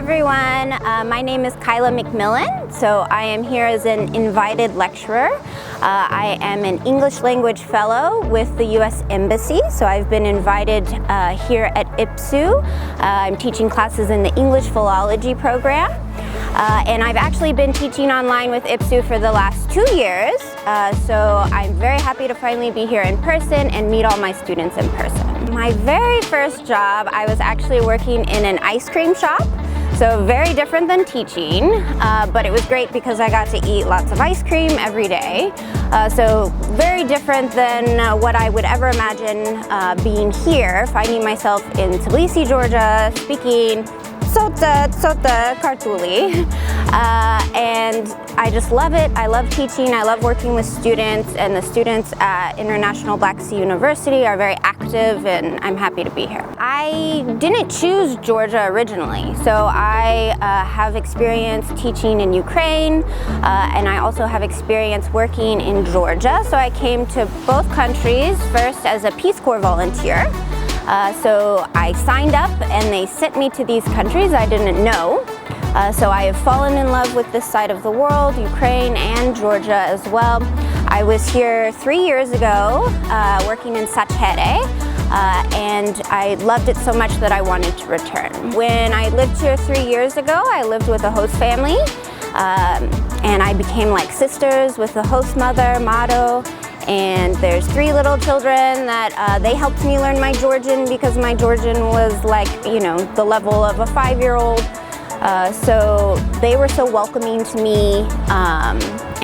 everyone. My name is Kyla Mcmillan. So I am here as an invited lecturer. I am an English language fellow with the US Embassy. So I've been invited here at IBSU. I'm teaching classes in the English philology program. And I've actually been teaching online with IBSU for the last 2 years. So I'm very happy to finally be here in person and meet all my students in person. My very first job, I was actually working in an ice cream shop. So very different than teaching, but it was great because I got to eat lots of ice cream every day. So very different than what I would ever imagine being here, finding myself in Tbilisi, Georgia, speaking Sota Kartuli. And I just love it. I love teaching. I love working with students, and the students at International Black Sea University are very active, and I'm happy to be here. I didn't choose Georgia originally, so I have experience teaching in Ukraine, and I also have experience working in Georgia. So I came to both countries first as a Peace Corps volunteer. So I signed up and they sent me to these countries I didn't know. So I have fallen in love with this side of the world, Ukraine and Georgia as well. I was here 3 years ago working in Satere, and I loved it so much that I wanted to return. When I lived here 3 years ago, I lived with a host family, and I became like sisters with the host mother, Mato. And there's 3 little children that they helped me learn my Georgian because my Georgian was like, you know, the level of a 5-year-old. So they were so welcoming to me,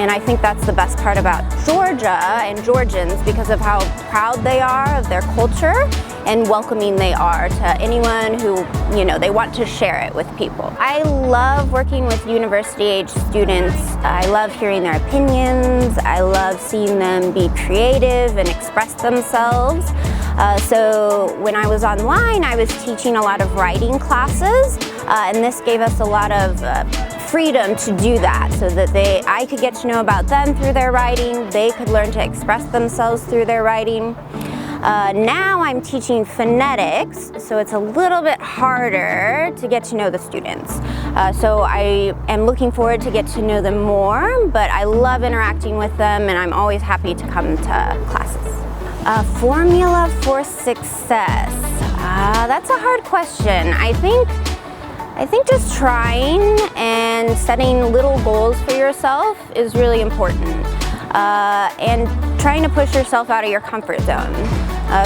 and I think that's the best part about Georgia and Georgians because of how proud they are of their culture and welcoming they are to anyone who, you know, they want to share it with people. I love working with university-age students. I love hearing their opinions. I love seeing them be creative and express themselves. So when I was online, I was teaching a lot of writing classes, and this gave us a lot of freedom to do that so that I could get to know about them through their writing, they could learn to express themselves through their writing. Now I'm teaching phonetics, so it's a little bit harder to get to know the students. So I am looking forward to get to know them more, but I love interacting with them and I'm always happy to come to classes. Formula for success. That's a hard question. I think just trying and setting little goals for yourself is really important. And trying to push yourself out of your comfort zone.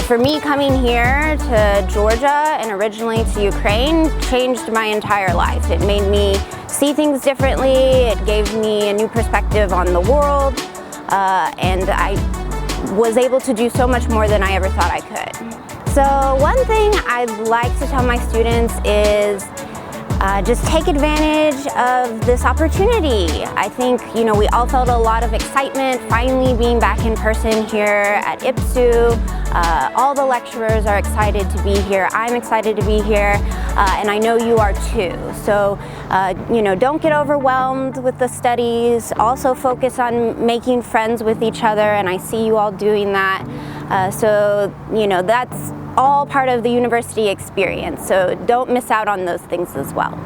For me, coming here to Georgia and originally to Ukraine changed my entire life. It made me see things differently. It gave me a new perspective on the world. And I was able to do so much more than I ever thought I could. So one thing I'd like to tell my students is just take advantage of this opportunity. I think, you know, we all felt a lot of excitement finally being back in person here at IBSU. All the lecturers are excited to be here. I'm excited to be here, and I know you are too. So, you know, don't get overwhelmed with the studies. Also focus on making friends with each other, and I see you all doing that. So, you know, that's all part of the university experience, so don't miss out on those things as well.